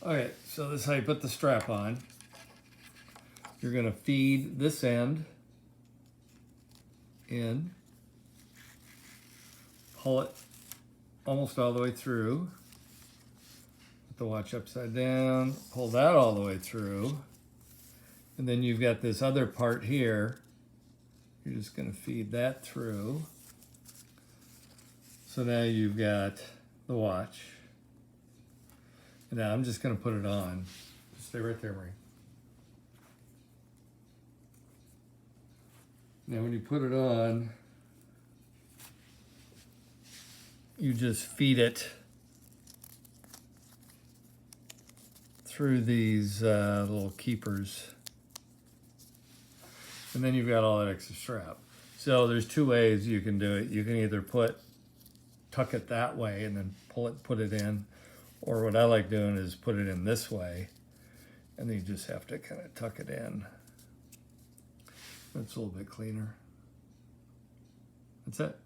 Okay, so this is how you put the strap on. You're going to feed this end in, pull it almost all the way through, put the watch upside down, pull that all the way through, and then you've got this other part here. You're just going to feed that through. So now you've got the watch. And now I'm just going to put it on. Just stay right there, Marie. Now when you put it on, you just feed it through these little keepers. And then you've got all that extra strap. So there's two ways you can do it. You can either tuck it that way and then put it in. Or what I like doing is put it in this way. And then you just have to kind of tuck it in. That's a little bit cleaner. That's it.